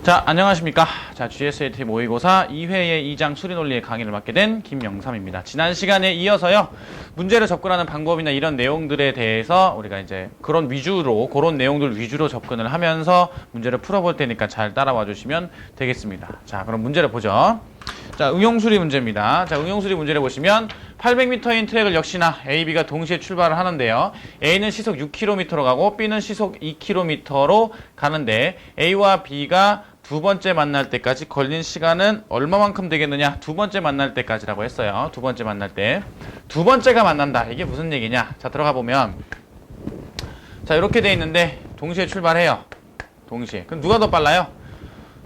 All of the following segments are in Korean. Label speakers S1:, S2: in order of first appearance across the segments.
S1: 자, 안녕하십니까. 자, GSAT 모의고사 2회의 2장 수리논리의 강의를 맡게 된 김영삼입니다. 지난 시간에 이어서요, 문제를 접근하는 방법이나 이런 내용들에 대해서 우리가 이제 그런 내용들 위주로 접근을 하면서 문제를 풀어볼 테니까 잘 따라와 주시면 되겠습니다. 자, 그럼 문제를 보죠. 자, 응용수리 문제입니다. 자, 응용수리 문제를 보시면 800m인 트랙을 역시나 A, B가 동시에 출발을 하는데요. A는 시속 6km로 가고 B는 시속 2km로 가는데 A와 B가 두 번째 만날 때까지 걸린 시간은 얼마만큼 되겠느냐? 두 번째 만날 때까지라고 했어요. 두 번째 만날 때. 두 번째가 만난다. 이게 무슨 얘기냐? 자, 들어가 보면 자, 이렇게 돼 있는데 동시에 출발해요. 동시에. 그럼 누가 더 빨라요?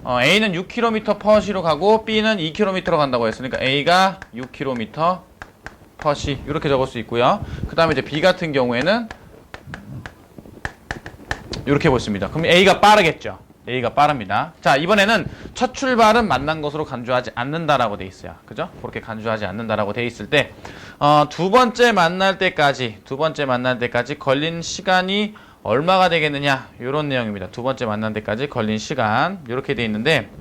S1: A는 6km/sh로 가고 B는 2km로 간다고 했으니까 A가 6km/s 이렇게 적을 수 있고요. 그 다음에 이제 B 같은 경우에는 이렇게 보습니다. 그럼 A가 빠르겠죠. A가 빠릅니다. 자, 이번에는 첫 출발은 만난 것으로 간주하지 않는다라고 돼 있어요. 그죠? 그렇게 간주하지 않는다라고 돼 있을 때, 두 번째 만날 때까지 걸린 시간이 얼마가 되겠느냐? 이런 내용입니다. 두 번째 만난 데까지 걸린 시간. 이렇게 돼 있는데,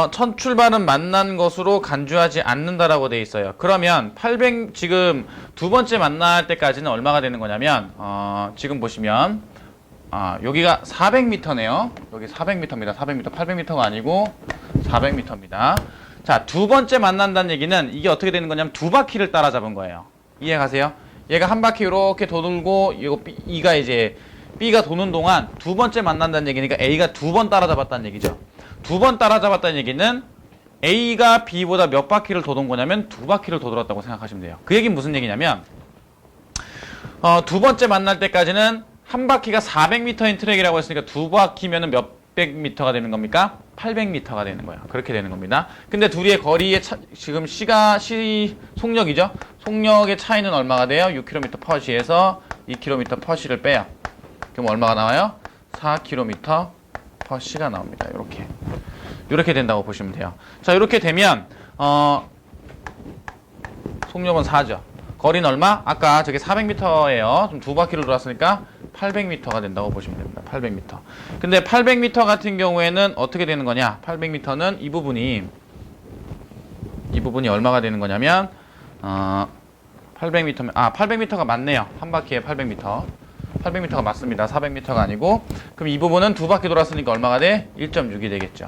S1: 첫 출발은 만난 것으로 간주하지 않는다라고 돼 있어요. 그러면 지금 두 번째 만날 때까지는 얼마가 되는 거냐면, 지금 보시면, 여기가 400m네요. 여기 400m입니다. 400m, 800m가 아니고 400m입니다. 자, 두 번째 만난다는 얘기는 이게 어떻게 되는 거냐면 두 바퀴를 따라잡은 거예요. 이해가세요? 얘가 한 바퀴 이렇게 도돌고 B가 이제 B가 도는 동안 두 번째 만난다는 얘기니까 A가 두 번 따라잡았다는 얘기죠. 두 번 따라잡았다는 얘기는 A가 B보다 몇 바퀴를 도는 거냐면 두 바퀴를 도돌았다고 생각하시면 돼요. 그 얘기는 무슨 얘기냐면 두 번째 만날 때까지는 한 바퀴가 400m인 트랙이라고 했으니까 두 바퀴면은 몇백 미터가 되는 겁니까? 800m가 되는 거예요. 그렇게 되는 겁니다. 근데 둘이의 거리의 지금 속력이죠? 속력의 차이는 얼마가 돼요? 6km/s에서 2km/s를 빼요. 그럼 얼마가 나와요? 4km/s가 나옵니다. 이렇게 된다고 보시면 돼요. 자, 이렇게 되면 속력은 4죠. 거리는 얼마? 아까 저게 400m예요. 좀 두 바퀴를 돌았으니까 800m가 된다고 보시면 됩니다. 800m. 근데 800m 같은 경우에는 어떻게 되는 거냐? 800m는 이 부분이 얼마가 되는 거냐면 800m면 800m가 맞네요. 한 바퀴에 800m. 800m가 맞습니다. 400m가 아니고. 그럼 이 부분은 두 바퀴 돌았으니까 얼마가 돼? 1.6이 되겠죠.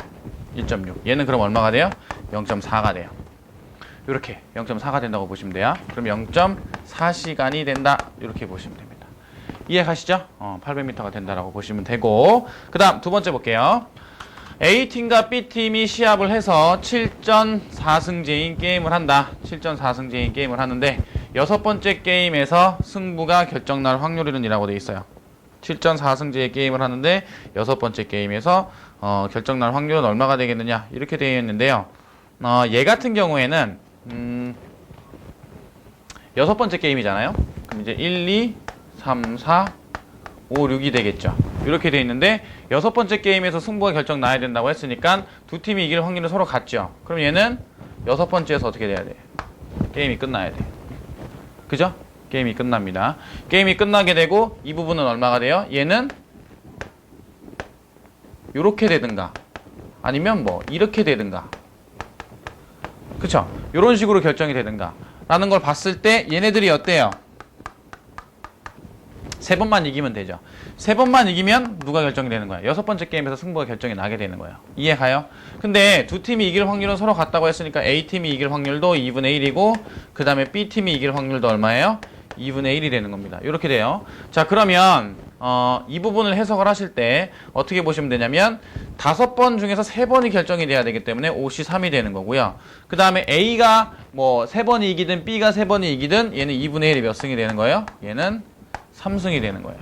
S1: 1.6. 얘는 그럼 얼마가 돼요? 0.4가 돼요. 이렇게 0.4가 된다고 보시면 돼요. 그럼 0.4시간이 된다. 이렇게 보시면 됩니다. 이해가시죠? 800m가 된다라고 보시면 되고, 그 다음 두 번째 볼게요. A팀과 B팀이 시합을 해서 7전 4승제인 게임을 한다. 7전 4승제인 게임을 하는데 여섯 번째 게임에서 승부가 결정날 확률은 이라고 되어 있어요. 7전 4승제의 게임을 하는데 여섯 번째 게임에서 결정날 확률은 얼마가 되겠느냐? 이렇게 되어 있는데요. 얘 같은 경우에는 여섯 번째 게임이잖아요. 그럼 이제 1, 2, 3, 4, 5, 6이 되겠죠. 이렇게 돼 있는데 여섯 번째 게임에서 승부가 결정 나야 된다고 했으니까 두 팀이 이길 확률은 서로 같죠. 그럼 얘는 여섯 번째에서 어떻게 돼야 돼? 게임이 끝나야 돼. 그죠? 게임이 끝납니다. 게임이 끝나게 되고 이 부분은 얼마가 돼요? 얘는 이렇게 되든가 아니면 뭐 이렇게 되든가, 그쵸? 이런 식으로 결정이 되든가 라는 걸 봤을 때 얘네들이 어때요? 세 번만 이기면 되죠. 세 번만 이기면 누가 결정이 되는 거야? 여섯 번째 게임에서 승부가 결정이 나게 되는 거예요. 이해가요? 근데 두 팀이 이길 확률은 서로 같다고 했으니까 A팀이 이길 확률도 2분의 1이고 그 다음에 B팀이 이길 확률도 얼마예요? 2분의 1이 되는 겁니다. 이렇게 돼요. 자, 그러면 이 부분을 해석을 하실 때 어떻게 보시면 되냐면 5번 중에서 3번이 결정이 돼야 되기 때문에 5C3이 되는 거고요. 그 다음에 A가 뭐 3번이 이기든 B가 3번이 이기든 얘는 2분의 1이 몇 승이 되는 거예요? 얘는 3승이 되는 거예요.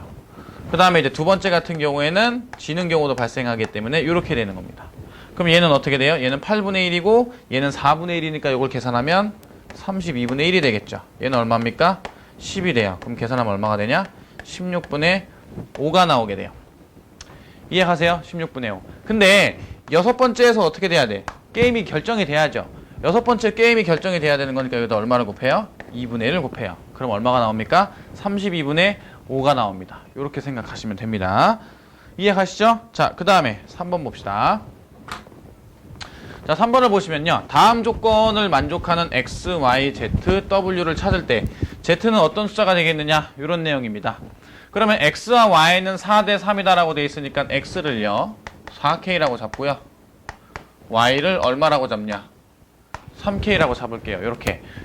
S1: 그 다음에 이제 두 번째 같은 경우에는 지는 경우도 발생하기 때문에 이렇게 되는 겁니다. 그럼 얘는 어떻게 돼요? 얘는 8분의 1이고 얘는 4분의 1이니까 이걸 계산하면 32분의 1이 되겠죠. 얘는 얼마입니까? 10이 돼요. 그럼 계산하면 얼마가 되냐? 16분의 5가 나오게 돼요. 이해가세요? 16분의 5. 근데 여섯 번째에서 어떻게 돼야 돼? 게임이 결정이 돼야죠. 여섯 번째 게임이 결정이 돼야 되는 거니까 여기다 얼마를 곱해요? 2분의 1을 곱해요. 그럼 얼마가 나옵니까? 32분의 5가 나옵니다. 이렇게 생각하시면 됩니다. 이해가시죠? 자, 그 다음에 3번 봅시다. 자, 3번을 보시면요. 다음 조건을 만족하는 x, y, z, w를 찾을 때 z는 어떤 숫자가 되겠느냐? 이런 내용입니다. 그러면 x와 y는 4대 3이다 라고 되어 있으니까 x를요 4k라고 잡고요, y를 얼마라고 잡냐? 3k라고 잡을게요.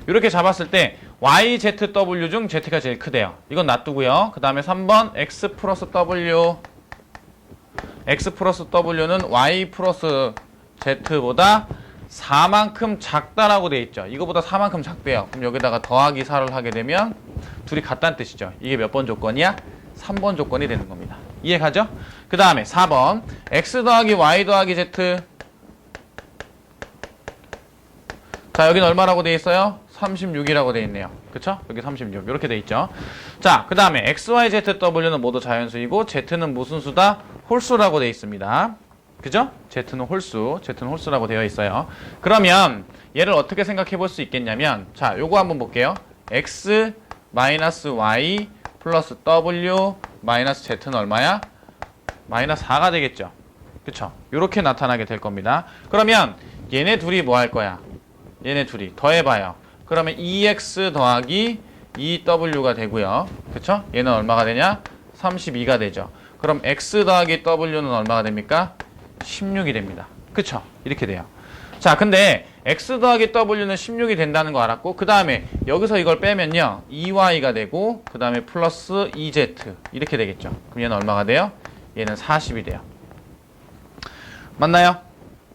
S1: 이렇게 잡았을 때 y, z, w 중 z가 제일 크대요. 이건 놔두고요. 그 다음에 3번 x 플러스 w, x 플러스 w는 y 플러스 z보다 4만큼 작다라고 돼 있죠. 이거보다 4만큼 작대요. 그럼 여기다가 더하기 4를 하게 되면 둘이 같다는 뜻이죠. 이게 몇 번 조건이야? 3번 조건이 되는 겁니다. 이해가죠? 그 다음에 4번 x 더하기 y 더하기 z. 자, 여기는 얼마라고 돼 있어요? 36이라고 돼 있네요. 그쵸? 여기 36 이렇게 돼 있죠. 자, 그 다음에 x, y, z, w는 모두 자연수이고 z는 무슨 수다? 홀수라고 돼 있습니다. 그죠? z는 홀수라고 되어 있어요. 그러면 얘를 어떻게 생각해 볼 수 있겠냐면, 자, 요거 한번 볼게요. x 마이너스 y 플러스 w 마이너스 z는 얼마야? 마이너스 4가 되겠죠. 그쵸? 요렇게 나타나게 될 겁니다. 그러면 얘네 둘이 뭐 할 거야? 얘네 둘이 더해봐요. 그러면 2x 더하기 2w가 되고요. 그쵸? 얘는 얼마가 되냐? 32가 되죠. 그럼 x 더하기 w는 얼마가 됩니까? 16이 됩니다. 그쵸? 이렇게 돼요. 자, 근데 x 더하기 w는 16이 된다는 거 알았고, 그 다음에 여기서 이걸 빼면요 2y가 되고, 그 다음에 플러스 2z 이렇게 되겠죠. 그럼 얘는 얼마가 돼요? 얘는 40이 돼요. 맞나요?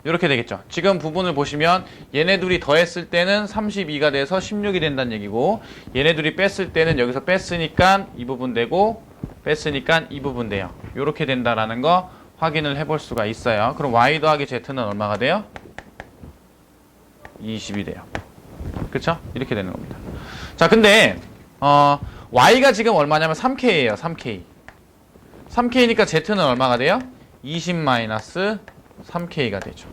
S1: 이렇게 되겠죠. 지금 부분을 보시면 얘네 둘이 더했을 때는 32가 돼서 16이 된다는 얘기고, 얘네 둘이 뺐을 때는 여기서 뺐으니까 이 부분 되고, 뺐으니까 이 부분 돼요. 이렇게 된다라는 거 확인을 해볼 수가 있어요. 그럼 y 더하기 z는 얼마가 돼요? 20이 돼요. 그쵸? 이렇게 되는 겁니다. 자, 근데 y가 지금 얼마냐면 3k예요. 3k. 3k니까 z는 얼마가 돼요? 20 마이너스 3k가 되죠.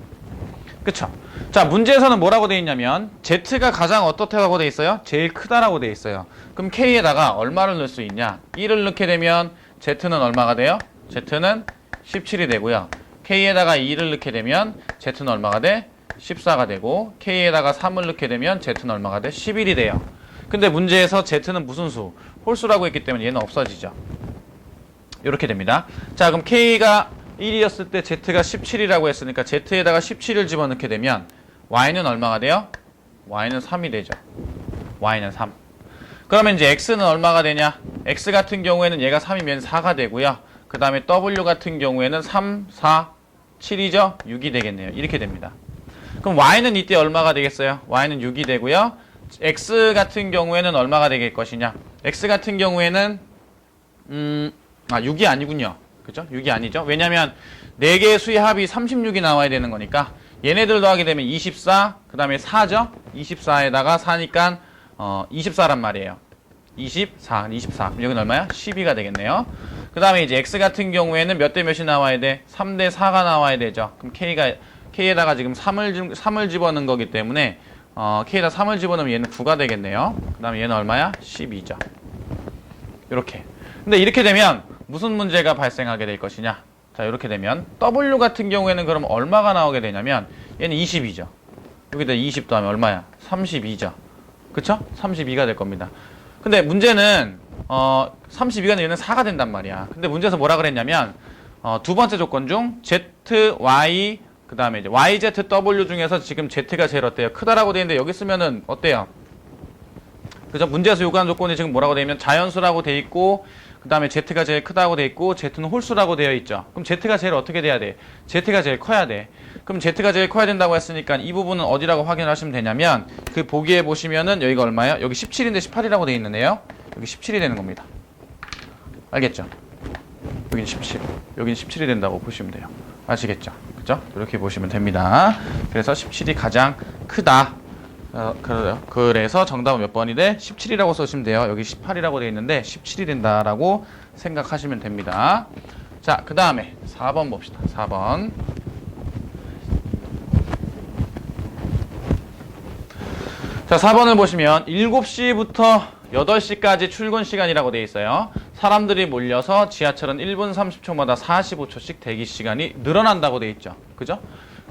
S1: 그쵸? 자, 문제에서는 뭐라고 되어 있냐면 z가 가장 어떻다고 되어 있어요? 제일 크다라고 되어 있어요. 그럼 k에다가 얼마를 넣을 수 있냐? 1을 넣게 되면 z는 얼마가 돼요? z는 17이 되고요. k에다가 2를 넣게 되면 z는 얼마가 돼? 14가 되고, k에다가 3을 넣게 되면 z는 얼마가 돼? 11이 돼요. 근데 문제에서 z는 무슨 수? 홀수라고 했기 때문에 얘는 없어지죠. 이렇게 됩니다. 자, 그럼 k가 1이었을 때 z가 17이라고 했으니까 z에다가 17을 집어넣게 되면 y는 얼마가 돼요? y는 3이 되죠. y는 3. 그러면 이제 x는 얼마가 되냐? x 같은 경우에는 얘가 3이면 4가 되고요. 그 다음에 w 같은 경우에는 3, 4, 7이죠? 6이 되겠네요. 이렇게 됩니다. 그럼 y는 이때 얼마가 되겠어요? y는 6이 되고요. x 같은 경우에는 얼마가 될 것이냐? x 같은 경우에는 6이 아니군요. 그죠? 6이 아니죠? 왜냐면 4개의 수의 합이 36이 나와야 되는 거니까 얘네들 더하게 되면 24, 그 다음에 4죠? 24에다가 4니까 24란 말이에요. 24. 그럼 여기는 얼마야? 12가 되겠네요. 그 다음에 이제 x 같은 경우에는 몇 대 몇이 나와야 돼? 3대 4가 나와야 되죠. 그럼 k에다가 지금 3을 집어넣은 거기 때문에 k에다 3을 집어넣으면 얘는 9가 되겠네요. 그 다음에 얘는 얼마야? 12죠. 이렇게. 근데 이렇게 되면 무슨 문제가 발생하게 될 것이냐? 자, 이렇게 되면 w 같은 경우에는 그럼 얼마가 나오게 되냐면 얘는 20이죠. 여기다 20 더하면 얼마야? 32죠. 그쵸? 32가 될 겁니다. 근데 문제는 32가 되면 얘는 4가 된단 말이야. 근데 문제에서 뭐라 그랬냐면 두 번째 조건 중 z, y, 그 다음에 이제 y, z, w 중에서 지금 z가 제일 어때요? 크다라고 되어 있는데 여기 쓰면은 어때요? 그죠? 문제에서 요구하는 조건이 지금 뭐라고 되어 있냐면 자연수라고 되어 있고, 그 다음에 z가 제일 크다고 되어 있고, z는 홀수라고 되어 있죠. 그럼 z가 제일 어떻게 돼야 돼? z가 제일 커야 돼. 그럼 z가 제일 커야 된다고 했으니까 이 부분은 어디라고 확인을 하시면 되냐면, 그 보기에 보시면은 여기가 얼마예요? 여기 17인데 18이라고 되어 있는데요. 여기 17이 되는 겁니다. 알겠죠? 여기는 17. 여기는 17이 된다고 보시면 돼요. 아시겠죠? 그죠? 이렇게 보시면 됩니다. 그래서 17이 가장 크다. 그래서 정답은 몇 번이 돼? 17이라고 써주시면 돼요. 여기 18이라고 되어 있는데 17이 된다라고 생각하시면 됩니다. 자, 그 다음에 4번 봅시다. 4번. 자, 4번을 보시면 7시부터 8시까지 출근 시간이라고 되어 있어요. 사람들이 몰려서 지하철은 1분 30초마다 45초씩 대기 시간이 늘어난다고 돼 있죠. 그죠?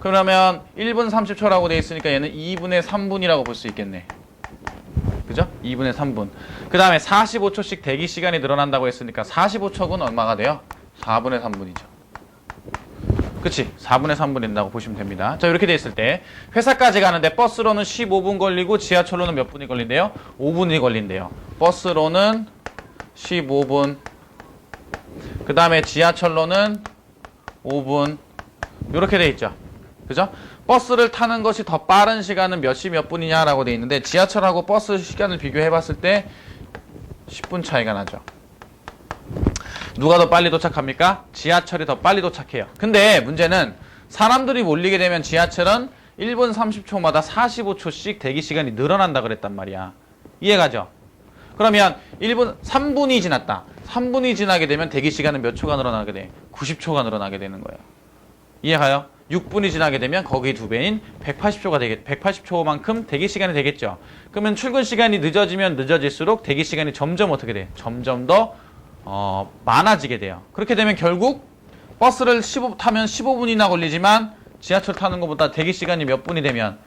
S1: 그러면 1분 30초라고 돼 있으니까 얘는 2분의 3분이라고 볼 수 있겠네. 그죠? 2분의 3분. 그 다음에 45초씩 대기 시간이 늘어난다고 했으니까 45초는 얼마가 돼요? 4분의 3분이죠. 그치? 4분의 3분 된다고 보시면 됩니다. 자, 이렇게 돼 있을 때 회사까지 가는데 버스로는 15분 걸리고 지하철로는 몇 분이 걸린대요? 5분이 걸린대요. 버스로는 15분. 그 다음에 지하철로는 5분. 이렇게 돼 있죠. 그죠? 버스를 타는 것이 더 빠른 시간은 몇 시 몇 분이냐라고 돼 있는데 지하철하고 버스 시간을 비교해 봤을 때 10분 차이가 나죠. 누가 더 빨리 도착합니까? 지하철이 더 빨리 도착해요. 근데 문제는 사람들이 몰리게 되면 지하철은 1분 30초마다 45초씩 대기 시간이 늘어난다 그랬단 말이야. 이해가죠? 그러면 3분이 지났다. 3분이 지나게 되면 대기 시간은 몇 초가 늘어나게 돼? 90초가 늘어나게 되는 거예요. 이해가요? 6분이 지나게 되면 거기 2배인 180초만큼 대기 시간이 되겠죠. 그러면 출근 시간이 늦어지면 늦어질수록 대기 시간이 점점 어떻게 돼? 점점 더 많아지게 돼요. 그렇게 되면 결국 버스를 타면 15분이나 걸리지만 지하철 타는 것보다 대기 시간이 몇 분이 되면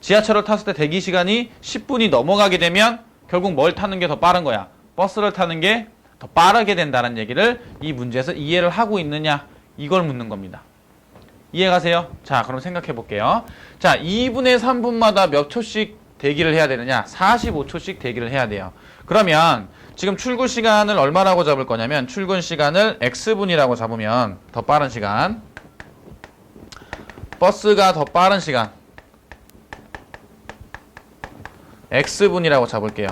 S1: 지하철을 탔을 때 대기 시간이 10분이 넘어가게 되면 결국 뭘 타는 게 더 빠른 거야? 버스를 타는 게 더 빠르게 된다는 얘기를 이 문제에서 이해를 하고 있느냐 이걸 묻는 겁니다. 이해가세요? 자, 그럼 생각해 볼게요. 자, 2분의 3분마다 몇 초씩 대기를 해야 되느냐? 45초씩 대기를 해야 돼요. 그러면 지금 출근 시간을 얼마라고 잡을 거냐면 출근 시간을 X분이라고 잡으면 더 빠른 시간, 버스가 더 빠른 시간 X분이라고 잡을게요.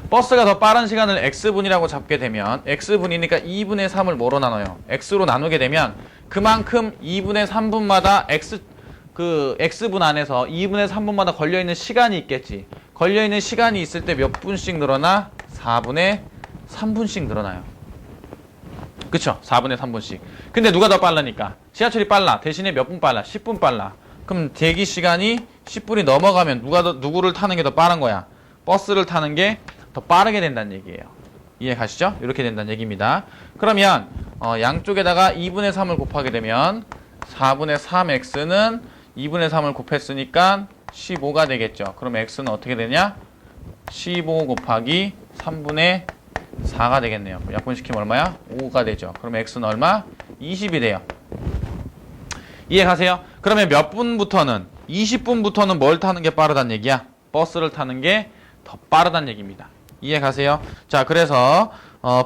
S1: 버스가 더 빠른 시간을 X분이라고 잡게 되면 X분이니까 2분의 3을 뭐로 나눠요? X로 나누게 되면 그만큼 2분의 3분마다 X분 안에서 2분의 3분마다 걸려있는 시간이 있겠지. 걸려있는 시간이 있을 때 몇 분씩 늘어나? 4분의 3분씩 늘어나요. 그쵸? 4분의 3분씩. 근데 누가 더 빠르니까? 지하철이 빨라. 대신에 몇 분 빨라? 10분 빨라. 그럼 대기 시간이 10분이 넘어가면 누구를 타는 게 더 빠른 거야? 버스를 타는 게 더 빠르게 된다는 얘기예요. 이해 가시죠? 이렇게 된다는 얘기입니다. 그러면 양쪽에다가 2분의 3을 곱하게 되면 4분의 3x는 2분의 3을 곱했으니까 15가 되겠죠. 그럼 x는 어떻게 되냐? 15 곱하기 3분의 4가 되겠네요. 약분시키면 얼마야? 5가 되죠. 그럼 x는 얼마? 20이 돼요. 이해 가세요? 그러면 몇 분부터는 20분부터는 뭘 타는 게 빠르다는 얘기야? 버스를 타는 게 더 빠르다는 얘기입니다. 이해 가세요? 자, 그래서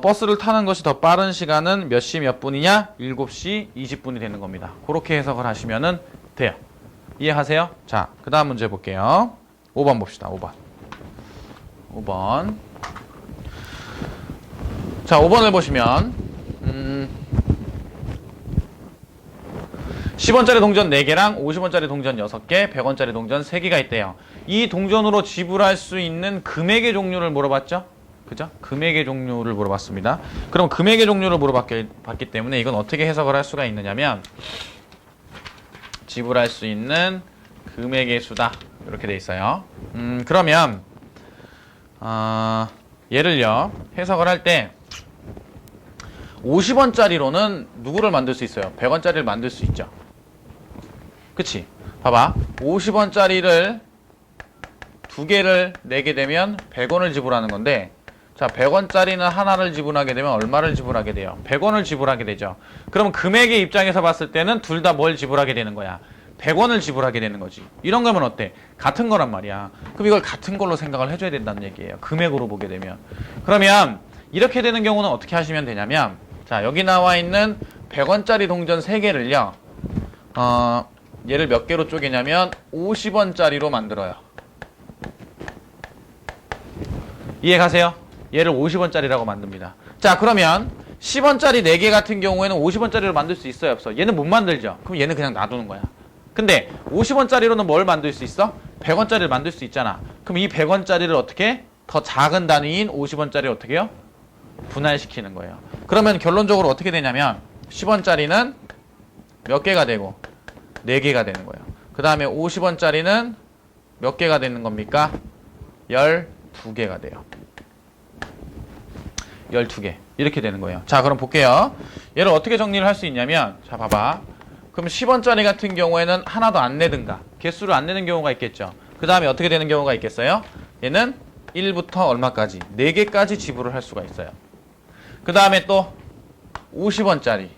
S1: 버스를 타는 것이 더 빠른 시간은 몇 시 몇 분이냐? 7시 20분이 되는 겁니다. 그렇게 해석을 하시면 돼요. 이해하세요? 자, 그 다음 문제 볼게요. 5번 봅시다. 5번. 자, 5번을 보시면 10원짜리 동전 4개랑 50원짜리 동전 6개, 100원짜리 동전 3개가 있대요. 이 동전으로 지불할 수 있는 금액의 종류를 물어봤죠? 그죠? 금액의 종류를 물어봤습니다. 그럼 금액의 종류를 물어봤기 때문에 이건 어떻게 해석을 할 수가 있느냐면 지불할 수 있는 금액의 수다. 이렇게 돼 있어요. 그러면 예를요. 해석을 할 때 50원짜리로는 누구를 만들 수 있어요? 100원짜리를 만들 수 있죠. 그치? 봐봐. 50원짜리를 2개를 내게 되면 100원을 지불하는 건데 자, 100원짜리는 하나를 지불하게 되면 얼마를 지불하게 돼요? 100원을 지불하게 되죠. 그럼 금액의 입장에서 봤을 때는 둘 다 뭘 지불하게 되는 거야? 100원을 지불하게 되는 거지. 이런 거면 어때? 같은 거란 말이야. 그럼 이걸 같은 걸로 생각을 해줘야 된다는 얘기예요. 금액으로 보게 되면. 그러면 이렇게 되는 경우는 어떻게 하시면 되냐면 자, 여기 나와 있는 100원짜리 동전 3개를요. 얘를 몇 개로 쪼개냐면 50원짜리로 만들어요. 이해 가세요? 얘를 50원짜리라고 만듭니다. 자, 그러면 10원짜리 4개 같은 경우에는 50원짜리로 만들 수 있어요, 없어? 얘는 못 만들죠. 그럼 얘는 그냥 놔두는 거야. 근데 50원짜리로는 뭘 만들 수 있어? 100원짜리를 만들 수 있잖아. 그럼 이 100원짜리를 어떻게? 더 작은 단위인 50원짜리를 어떻게 해요? 분할시키는 거예요. 그러면 결론적으로 어떻게 되냐면 10원짜리는 몇 개가 되고 4개가 되는 거예요. 그 다음에 50원짜리는 몇 개가 되는 겁니까? 12개가 돼요. 12개. 이렇게 되는 거예요. 자, 그럼 볼게요. 얘를 어떻게 정리를 할 수 있냐면, 자, 봐봐. 그럼 10원짜리 같은 경우에는 하나도 안 내든가, 개수를 안 내는 경우가 있겠죠. 그 다음에 어떻게 되는 경우가 있겠어요? 얘는 1부터 얼마까지? 4개까지 지불을 할 수가 있어요. 그 다음에 또 50원짜리.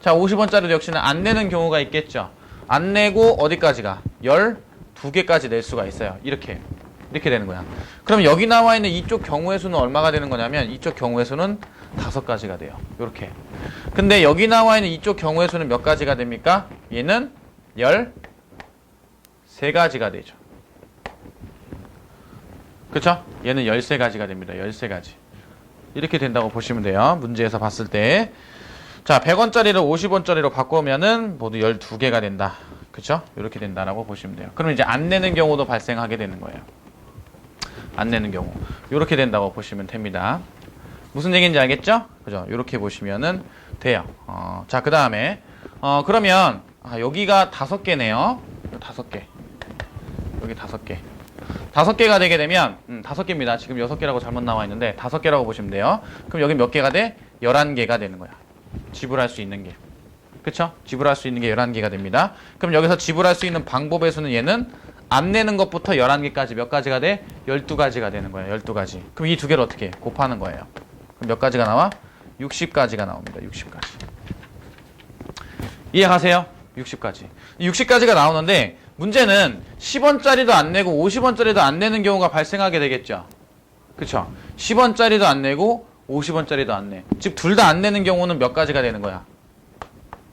S1: 자, 50원짜리도 역시는 안 내는 경우가 있겠죠. 안 내고 어디까지 가? 12개까지 낼 수가 있어요. 이렇게 되는 거야. 그럼 여기 나와 있는 이쪽 경우의 수는 얼마가 되는 거냐면 이쪽 경우의 수는 5가지가 돼요. 이렇게. 근데 여기 나와 있는 이쪽 경우의 수는 몇 가지가 됩니까? 얘는 13가지가 되죠. 그쵸? 얘는 13가지가 됩니다. 13가지. 이렇게 된다고 보시면 돼요. 문제에서 봤을 때. 자, 100원짜리를 50원짜리로 바꾸면은 모두 12개가 된다. 그쵸? 이렇게 된다라고 보시면 돼요. 그럼 이제 안 내는 경우도 발생하게 되는 거예요. 안 내는 경우. 이렇게 된다고 보시면 됩니다. 무슨 얘기인지 알겠죠? 그죠? 이렇게 보시면은 돼요. 자, 그 다음에, 그러면, 여기가 5개네요. 5개. 여기 5개. 5개가 되게 되면, 5개입니다. 지금 6개라고 잘못 나와 있는데, 5개라고 보시면 돼요. 그럼 여기 몇 개가 돼? 11개가 되는 거야. 지불할 수 있는 게. 그쵸? 지불할 수 있는 게 11개가 됩니다. 그럼 여기서 지불할 수 있는 방법의 수는 얘는 안 내는 것부터 11개까지 몇 가지가 돼? 12가지가 되는 거예요. 12가지. 그럼 이 두 개를 어떻게 해? 곱하는 거예요. 그럼 몇 가지가 나와? 60가지가 나옵니다. 60가지. 이해가세요? 60가지. 60가지가 나오는데 문제는 10원짜리도 안 내고 50원짜리도 안 내는 경우가 발생하게 되겠죠. 그쵸? 10원짜리도 안 내고 50원짜리도 안 내. 즉 둘 다 안 내는 경우는 몇 가지가 되는 거야?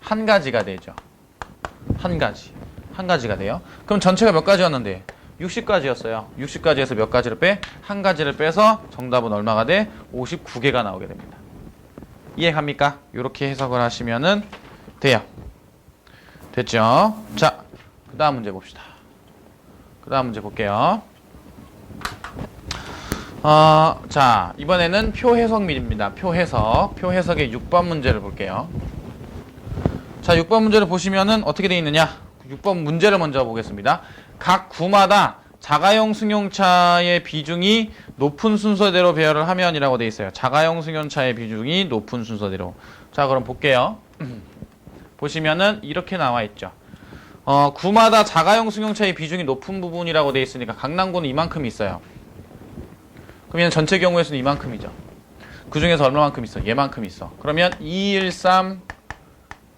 S1: 한 가지가 되죠. 한 가지. 한 가지가 돼요. 그럼 전체가 몇 가지였는데? 60가지였어요. 60가지에서 몇 가지를 빼? 한 가지를 빼서 정답은 얼마가 돼? 59개가 나오게 됩니다. 이해갑니까? 이렇게 해석을 하시면은 돼요. 됐죠? 자, 그 다음 문제 봅시다. 그 다음 문제 볼게요. 자, 이번에는 표 해석입니다. 표 해석. 표 해석의 6번 문제를 볼게요. 자, 6번 문제를 보시면은 어떻게 되어 있느냐? 6번 문제를 먼저 보겠습니다. 각 구마다 자가용 승용차의 비중이 높은 순서대로 배열을 하면이라고 되어 있어요. 자가용 승용차의 비중이 높은 순서대로. 자, 그럼 볼게요. 보시면은 이렇게 나와 있죠. 구마다 자가용 승용차의 비중이 높은 부분이라고 되어 있으니까 강남구는 이만큼 있어요. 그러면 전체 경우의 수는 이만큼이죠. 그 중에서 얼마만큼 있어? 얘만큼 있어. 그러면 213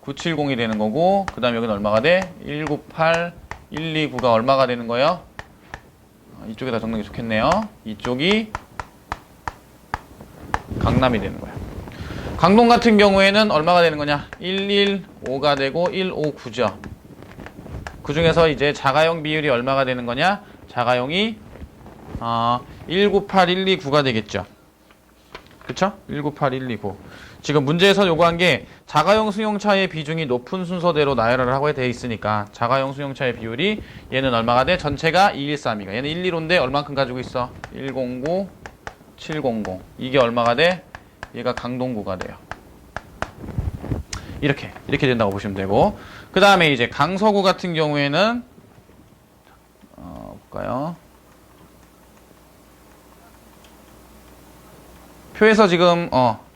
S1: 970이 되는 거고, 그 다음에 여기는 얼마가 돼? 198, 129가 얼마가 되는 거예요? 이쪽에다 적는 게 좋겠네요. 이쪽이 강남이 되는 거예요. 강동 같은 경우에는 얼마가 되는 거냐? 115가 되고 159죠. 그 중에서 이제 자가용 비율이 얼마가 되는 거냐? 자가용이 198, 129가 되겠죠. 그쵸? 198, 129. 지금 문제에서 요구한 게 자가용 승용차의 비중이 높은 순서대로 나열을 하고 되어 있으니까 자가용 승용차의 비율이 얘는 얼마가 돼? 전체가 213이가. 얘는 115인데 얼만큼 가지고 있어? 109, 700. 이게 얼마가 돼? 얘가 강동구가 돼요. 이렇게 된다고 보시면 되고, 그 다음에 이제 강서구 같은 경우에는 볼까요? 표에서 지금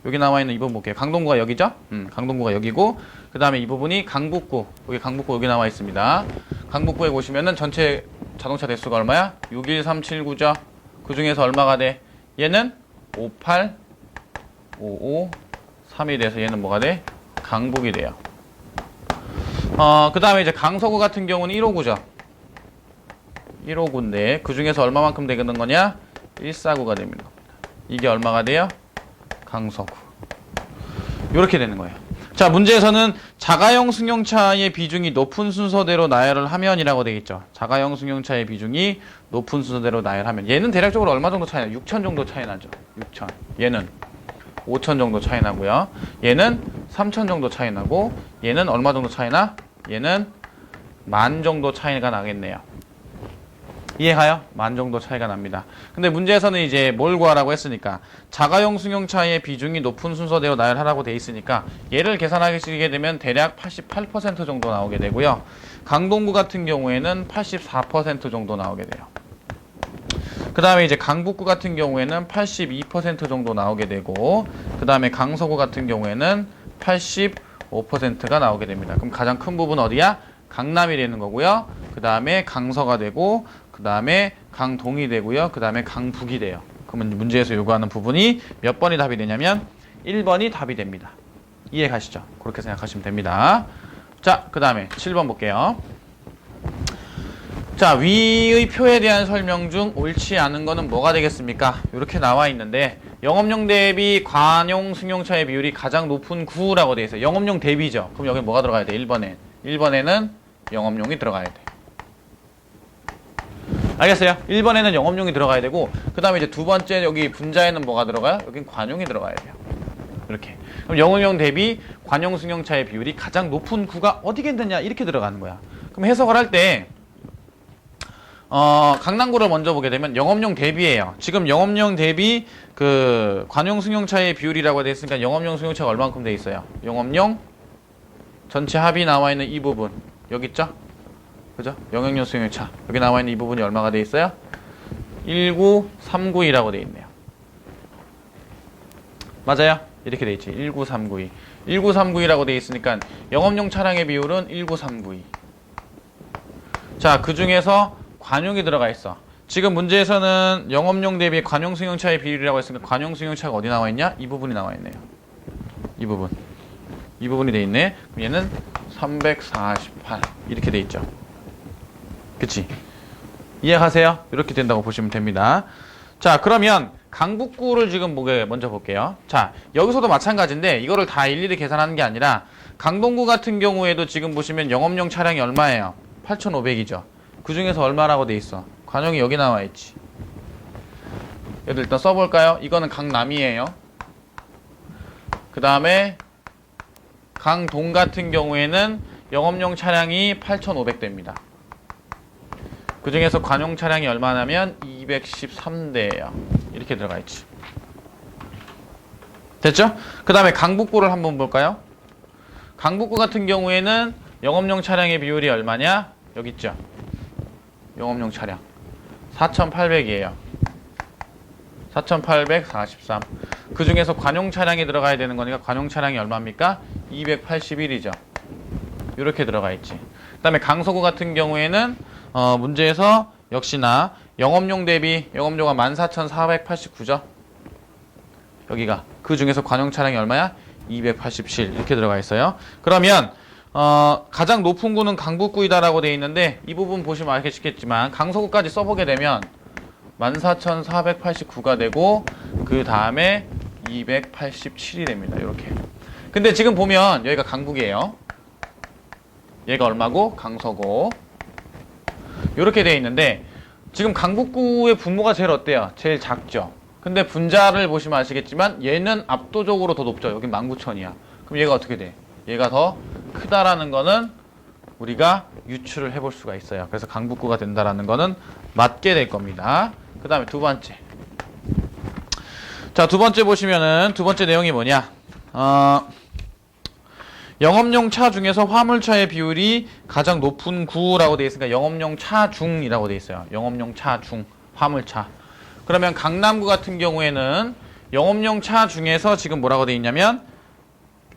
S1: 여기 나와 있는 이 부분 볼게요. 강동구가 여기죠? 강동구가 여기고, 그 다음에 이 부분이 강북구. 여기 강북구 여기 나와 있습니다. 강북구에 보시면은 전체 자동차 대수가 얼마야? 61379죠. 그 중에서 얼마가 돼? 얘는 58, 55, 3이 돼서 얘는 뭐가 돼? 강북이 돼요. 그 다음에 이제 강서구 같은 경우는 159죠. 159인데 그 중에서 얼마만큼 되는 거냐? 149가 됩니다. 이게 얼마가 돼요? 강서구. 이렇게 되는 거예요. 자, 문제에서는 자가용 승용차의 비중이 높은 순서대로 나열을 하면이라고 되어 있죠. 자가용 승용차의 비중이 높은 순서대로 나열하면. 얘는 대략적으로 얼마 정도 차이 나요? 6천 정도 차이 나죠. 6천. 얘는 5천 정도 차이 나고요. 얘는 3천 정도 차이 나고, 얘는 얼마 정도 차이 나? 얘는 10,000 정도 차이가 나겠네요. 이해가요? 10,000 정도 차이가 납니다. 근데 문제에서는 이제 뭘 구하라고 했으니까 자가용 승용차의 비중이 높은 순서대로 나열하라고 돼 있으니까 얘를 계산하시게 되면 대략 88% 정도 나오게 되고요. 강동구 같은 경우에는 84% 정도 나오게 돼요. 그 그 다음에 이제 강북구 같은 경우에는 82% 정도 나오게 되고, 그 다음에 강서구 같은 경우에는 85%가 나오게 됩니다. 그럼 가장 큰 부분 어디야? 강남이 되는 거고요. 그 다음에 강서가 되고, 그 다음에 강동이 되고요. 그 다음에 강북이 돼요. 그러면 문제에서 요구하는 부분이 몇 번이 답이 되냐면 1번이 답이 됩니다. 이해 가시죠? 그렇게 생각하시면 됩니다. 자, 그 다음에 7번 볼게요. 자, 위의 표에 대한 설명 중 옳지 않은 거는 뭐가 되겠습니까? 이렇게 나와 있는데 영업용 대비 관용 승용차의 비율이 가장 높은 구라고 되어 있어요. 영업용 대비죠. 그럼 여기 뭐가 들어가야 돼? 1번에. 1번에는 영업용이 들어가야 돼. 알겠어요? 1번에는 영업용이 들어가야 되고, 그 다음에 이제 두 번째 여기 분자에는 뭐가 들어가요? 여긴 관용이 들어가야 돼요. 이렇게. 그럼 영업용 대비 관용 승용차의 비율이 가장 높은 구가 어디겠느냐? 이렇게 들어가는 거야. 그럼 해석을 할 때 강남구를 먼저 보게 되면 영업용 대비예요. 지금 영업용 대비 그 관용 승용차의 비율이라고 되어 있으니까 영업용 승용차가 얼만큼 되어 있어요? 영업용 전체 합이 나와 있는 이 부분 여기 있죠? 그죠? 영업용 승용차 여기 나와 있는 이 부분이 얼마가 되어 있어요? 19392라고 되어 있네요. 맞아요? 이렇게 되어 있지. 19392. 19392라고 되어 있으니까 영업용 차량의 비율은 19392. 자, 그 중에서 관용이 들어가 있어. 지금 문제에서는 영업용 대비 관용 승용차의 비율이라고 했으니까 관용 승용차가 어디 나와 있냐? 이 부분이 나와 있네요. 이 부분. 이 부분이 돼 있네. 그럼 얘는 348 이렇게 돼 있죠. 그치? 이해하세요? 이렇게 된다고 보시면 됩니다. 자, 그러면 강북구를 지금 먼저 볼게요. 자, 여기서도 마찬가지인데 이거를 다 일일이 계산하는 게 아니라 강동구 같은 경우에도 지금 보시면 영업용 차량이 얼마예요? 8,500이죠. 그 중에서 얼마라고 돼 있어? 관용이 여기 나와 있지. 얘들 일단 써볼까요? 이거는 강남이에요. 그 다음에 강동 같은 경우에는 영업용 차량이 8,500대입니다. 그 중에서 관용 차량이 얼마냐면 213대예요. 이렇게 들어가 있지. 됐죠? 그 다음에 강북구를 한번 볼까요? 강북구 같은 경우에는 영업용 차량의 비율이 얼마냐? 여기 있죠. 영업용 차량 4,800이에요. 4,843. 그 중에서 관용 차량이 들어가야 되는 거니까 관용 차량이 얼마입니까? 281이죠. 이렇게 들어가 있지. 그 다음에 강서구 같은 경우에는 문제에서 역시나 영업용 대비 영업용가 14,489죠. 여기가 그 중에서 관용 차량이 얼마야? 287 이렇게 들어가 있어요. 그러면 가장 높은 구는 강북구이다라고 되어 있는데 이 부분 보시면 아시겠지만 강서구까지 써보게 되면 14,489가 되고 그 다음에 287이 됩니다. 이렇게. 근데 지금 보면 여기가 강북이에요. 얘가 얼마고? 강서구. 이렇게 되어 있는데 지금 강북구의 분모가 제일 어때요? 제일 작죠. 근데 분자를 보시면 아시겠지만 얘는 압도적으로 더 높죠. 여기 19,000이야. 그럼 얘가 어떻게 돼? 얘가 더 크다라는 거는 우리가 유추를 해볼 수가 있어요. 그래서 강북구가 된다라는 거는 맞게 될 겁니다. 그 다음에 두 번째. 자, 두 번째 보시면은 두 번째 내용이 뭐냐? 영업용 차 중에서 화물차의 비율이 가장 높은 구라고 되어 있으니까 영업용 차 중이라고 되어 있어요. 영업용 차 중, 화물차. 그러면 강남구 같은 경우에는 영업용 차 중에서 지금 뭐라고 되어 있냐면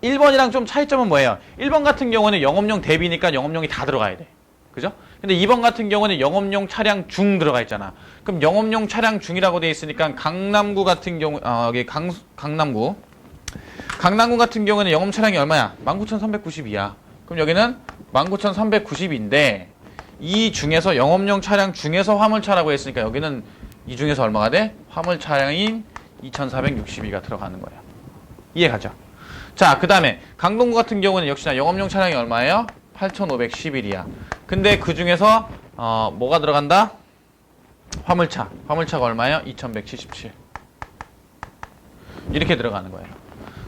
S1: 1번이랑 좀 차이점은 뭐예요? 1번 같은 경우는 영업용 대비니까 영업용이 다 들어가야 돼. 그죠? 근데 2번 같은 경우는 영업용 차량 중 들어가 있잖아. 그럼 영업용 차량 중이라고 되어 있으니까 강남구 같은 경우, 여기 강남구 같은 경우는 영업 차량이 얼마야? 19,392야. 그럼 여기는 19,390인데 이 중에서 영업용 차량 중에서 화물차라고 했으니까 여기는 이 중에서 얼마가 돼? 화물 차량인 2,462가 들어가는 거예요. 이해가죠? 자, 그 다음에 강동구 같은 경우는 역시나 영업용 차량이 얼마예요? 8,511이야. 근데 그 중에서 뭐가 들어간다? 화물차가 얼마예요? 2,177. 이렇게 들어가는 거예요.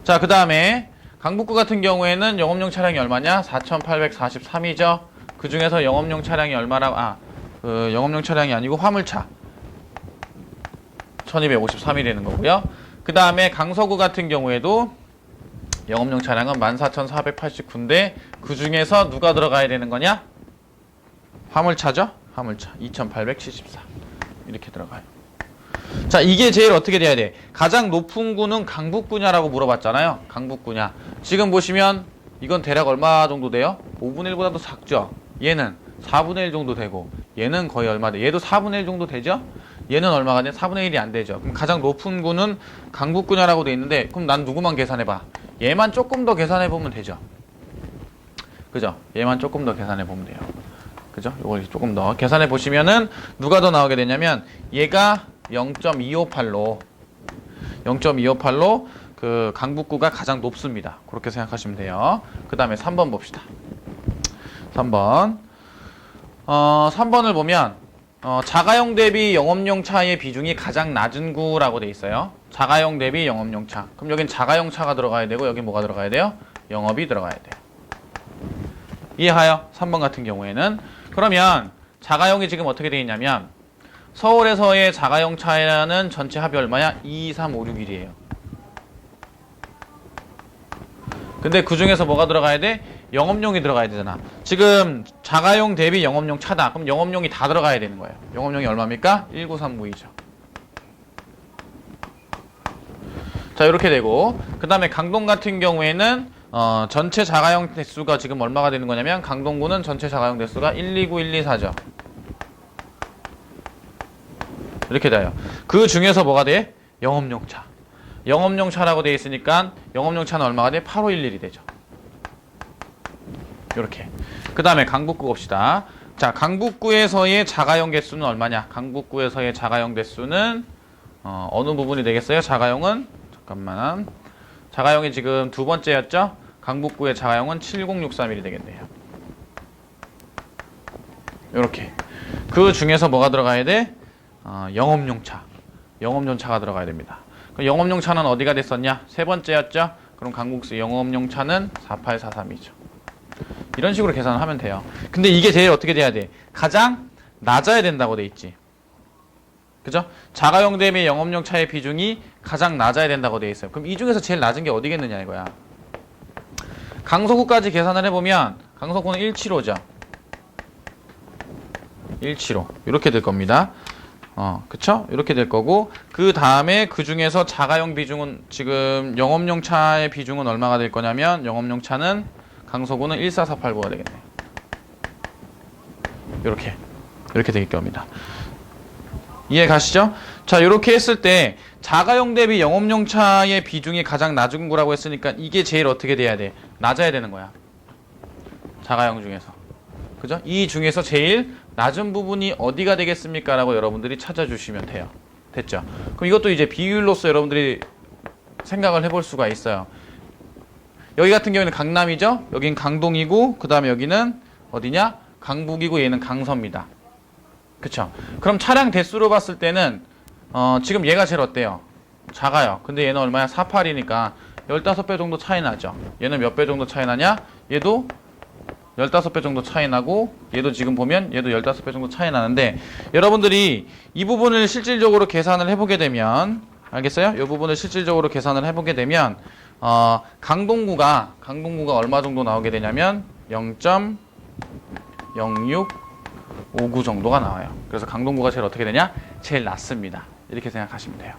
S1: 자, 그 다음에 강북구 같은 경우에는 영업용 차량이 얼마냐? 4,843이죠. 그 중에서 영업용 차량이 얼마라고? 영업용 차량이 아니고 화물차 1,253이 되는 거고요. 그 다음에 강서구 같은 경우에도 영업용 차량은 14,489인데 그 중에서 누가 들어가야 되는 거냐? 화물차죠? 화물차 2,874 이렇게 들어가요. 자, 이게 제일 어떻게 돼야 돼? 가장 높은 구는 강북구냐라고 물어봤잖아요. 강북구냐. 지금 보시면 이건 대략 얼마 정도 돼요? 5분의 1보다도 작죠? 얘는 4분의 1 정도 되고 얘는 거의 얼마 돼? 얘도 4분의 1 정도 되죠? 얘는 얼마가 돼? 4분의 1이 안 되죠. 그럼 가장 높은 구는 강북구냐라고 돼 있는데 그럼 난 누구만 계산해봐? 얘만 조금 더 계산해보면 되죠. 그죠? 얘만 조금 더 계산해보면 돼요. 그죠? 이걸 조금 더 계산해보시면은 누가 더 나오게 되냐면 얘가 0.258로 그 강북구가 가장 높습니다. 그렇게 생각하시면 돼요. 그 다음에 3번 봅시다. 3번 3번을 보면 자가용 대비 영업용 차의 비중이 가장 낮은 구라고 돼 있어요. 자가용 대비 영업용 차. 그럼 여긴 자가용 차가 들어가야 되고 여기 뭐가 들어가야 돼요? 영업이 들어가야 돼요. 이해가요? 3번 같은 경우에는 그러면 자가용이 지금 어떻게 돼 있냐면 서울에서의 자가용 차는 전체 합이 얼마야? 2, 3, 5, 6, 1이에요. 근데 그 중에서 뭐가 들어가야 돼? 영업용이 들어가야 되잖아. 지금 자가용 대비 영업용 차다. 그럼 영업용이 다 들어가야 되는 거예요. 영업용이 얼마입니까? 1939이죠. 자, 이렇게 되고 그 다음에 강동 같은 경우에는 전체 자가용 대수가 지금 얼마가 되는 거냐면 강동구는 전체 자가용 대수가 129, 124죠. 이렇게 돼요. 그 중에서 뭐가 돼? 영업용 차. 영업용 차라고 돼 있으니까 영업용 차는 얼마가 돼? 8511이 되죠. 이렇게. 그 다음에 강북구 봅시다. 자, 강북구에서의 자가용 개수는 얼마냐? 강북구에서의 자가용 대수는 어느 부분이 되겠어요? 자가용은 잠깐만. 자가용이 지금 두 번째였죠? 강북구의 자가용은 70631이 되겠네요. 이렇게. 그 중에서 뭐가 들어가야 돼? 영업용 차. 영업용 차가 들어가야 됩니다. 그럼 영업용 차는 어디가 됐었냐? 세 번째였죠? 그럼 강북구의 영업용 차는 4843이죠. 이런 식으로 계산을 하면 돼요. 근데 이게 제일 어떻게 돼야 돼? 가장 낮아야 된다고 돼 있지. 그죠? 자가용 대비 영업용 차의 비중이 가장 낮아야 된다고 돼 있어요. 그럼 이 중에서 제일 낮은 게 어디겠느냐 이거야. 강서구까지 계산을 해보면 강서구는 175죠. 175 이렇게 될 겁니다. 그쵸? 이렇게 될 거고 그 다음에 그 중에서 자가용 비중은 지금 영업용 차의 비중은 얼마가 될 거냐면 영업용 차는 강서구는 14489가 되겠네요. 이렇게 되길 겁니다. 이해 가시죠? 자, 이렇게 했을 때 자가용 대비 영업용 차의 비중이 가장 낮은 구라고 했으니까 이게 제일 어떻게 돼야 돼? 낮아야 되는 거야. 자가용 중에서. 그죠? 이 중에서 제일 낮은 부분이 어디가 되겠습니까? 라고 여러분들이 찾아주시면 돼요. 됐죠? 그럼 이것도 이제 비율로서 여러분들이 생각을 해볼 수가 있어요. 여기 같은 경우에는 강남이죠? 여긴 강동이고 그 다음에 여기는 어디냐? 강북이고 얘는 강서입니다. 그쵸? 그럼 차량 대수로 봤을 때는 지금 얘가 제일 어때요? 작아요. 근데 얘는 얼마야? 48이니까 15배 정도 차이 나죠? 얘는 몇 배 정도 차이 나냐? 얘도 15배 정도 차이 나고 얘도 지금 보면 얘도 15배 정도 차이 나는데 여러분들이 이 부분을 실질적으로 계산을 해보게 되면 알겠어요? 이 부분을 실질적으로 계산을 해보게 되면 강동구가 얼마 정도 나오게 되냐면 0.0659 정도가 나와요. 그래서 강동구가 제일 어떻게 되냐? 제일 낮습니다. 이렇게 생각하시면 돼요.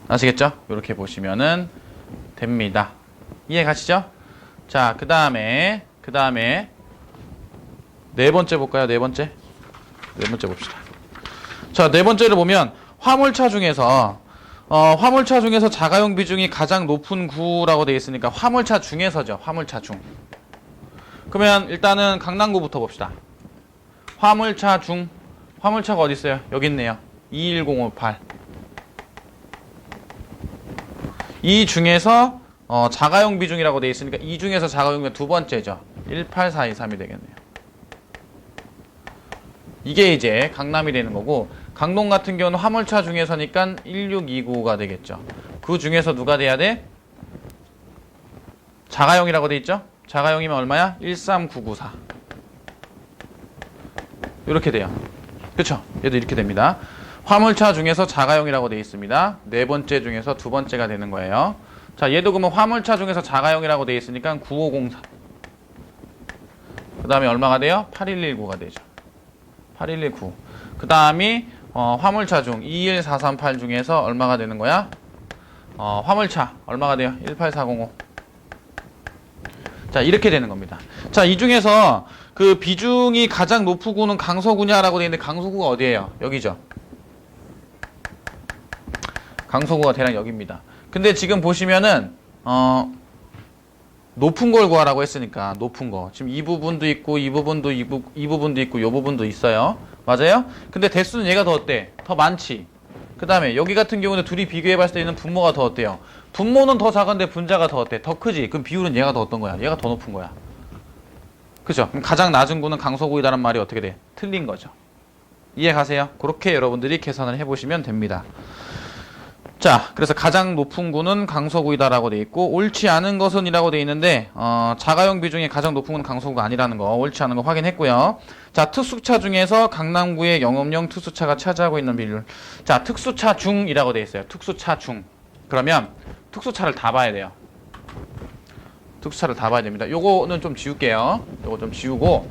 S1: 아시겠죠? 이렇게 보시면은 됩니다. 이해 가시죠? 자, 그 다음에 네 번째 볼까요? 네 번째 봅시다. 자, 네 번째를 보면 화물차 중에서 자가용 비중이 가장 높은 구라고 되어 있으니까 화물차 중에서죠. 화물차 중. 그러면 일단은 강남구부터 봅시다. 화물차가 어디 있어요? 여기 있네요. 21058. 이 중에서 자가용 비중이라고 되어 있으니까 이 중에서 자가용은 두 번째죠. 18423이 되겠네요. 이게 이제 강남이 되는 거고 강동 같은 경우는 화물차 중에서니까 1629가 되겠죠. 그 중에서 누가 돼야 돼? 자가용이라고 돼 있죠? 자가용이면 얼마야? 13994. 이렇게 돼요. 그쵸? 얘도 이렇게 됩니다. 화물차 중에서 자가용이라고 돼 있습니다. 네 번째 중에서 두 번째가 되는 거예요. 자, 얘도 그러면 화물차 중에서 자가용이라고 돼 있으니까 9504. 그 다음에 얼마가 돼요? 8119가 되죠. 8119. 그 다음이 화물차 중 21438 중에서 얼마가 되는 거야? 화물차 얼마가 돼요? 18405. 자, 이렇게 되는 겁니다. 자, 이 중에서 그 비중이 가장 높은 구는 강서구냐라고 되어 있는데 강서구가 어디예요? 여기죠. 강서구가 대략 여기입니다. 근데 지금 보시면은 높은 걸 구하라고 했으니까 높은 거. 지금 이 부분도 있고 이 부분도 이 부분도 있고 이 부분도 있어요. 맞아요? 근데 대수는 얘가 더 어때? 더 많지. 그 다음에 여기 같은 경우는 둘이 비교해봤을 때 있는 분모가 더 어때요? 분모는 더 작은데 분자가 더 어때? 더 크지? 그럼 비율은 얘가 더 어떤 거야? 얘가 더 높은 거야. 그죠? 그럼 가장 낮은 구는 강서구이다라는 말이 어떻게 돼? 틀린 거죠. 이해 가세요? 그렇게 여러분들이 계산을 해보시면 됩니다. 자, 그래서 가장 높은 구는 강서구이다라고 돼 있고 옳지 않은 것은 이라고 돼 있는데 자가용 비중이 가장 높은 구는 강서구가 아니라는 거, 옳지 않은 거 확인했고요. 자, 특수차 중에서 강남구의 영업용 특수차가 차지하고 있는 비율. 자, 특수차 중이라고 돼 있어요. 특수차 중. 그러면 특수차를 다 봐야 돼요. 특수차를 다 봐야 됩니다. 요거는 좀 지울게요. 요거 좀 지우고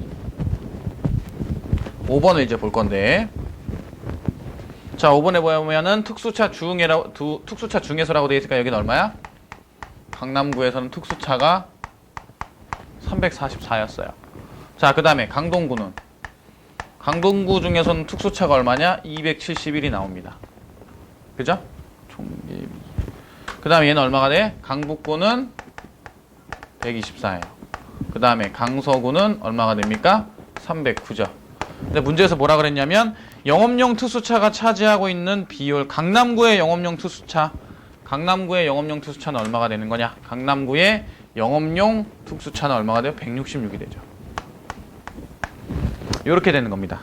S1: 5번을 이제 볼 건데, 자, 5번에 보면은 특수차 중에서라고 되어 있으니까 여기는 얼마야? 강남구에서는 특수차가 344였어요. 자, 그 다음에 강동구는, 강동구 중에서는 특수차가 얼마냐? 271이 나옵니다. 그죠? 그 다음에 얘는 얼마가 돼? 강북구는 124예요. 그 다음에 강서구는 얼마가 됩니까? 309죠. 근데 문제에서 뭐라 그랬냐면 영업용 특수차가 차지하고 있는 비율, 강남구의 영업용 특수차는 얼마가 되는 거냐? 강남구의 영업용 특수차는 얼마가 돼요? 166이 되죠. 이렇게 되는 겁니다.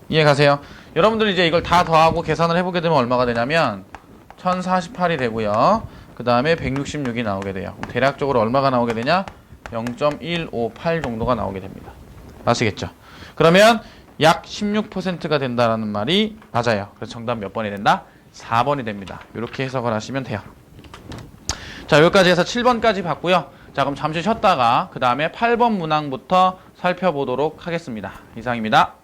S1: 이해 가세요? 여러분들 이제 이걸 다 더하고 계산을 해보게 되면 얼마가 되냐면 1048이 되고요. 그 다음에 166이 나오게 돼요. 대략적으로 얼마가 나오게 되냐? 0.158 정도가 나오게 됩니다. 아시겠죠? 그러면 약 16%가 된다는 말이 맞아요. 그래서 정답 몇 번이 된다? 4번이 됩니다. 이렇게 해석을 하시면 돼요. 자, 여기까지 해서 7번까지 봤고요. 자, 그럼 잠시 쉬었다가 그 다음에 8번 문항부터 살펴보도록 하겠습니다. 이상입니다.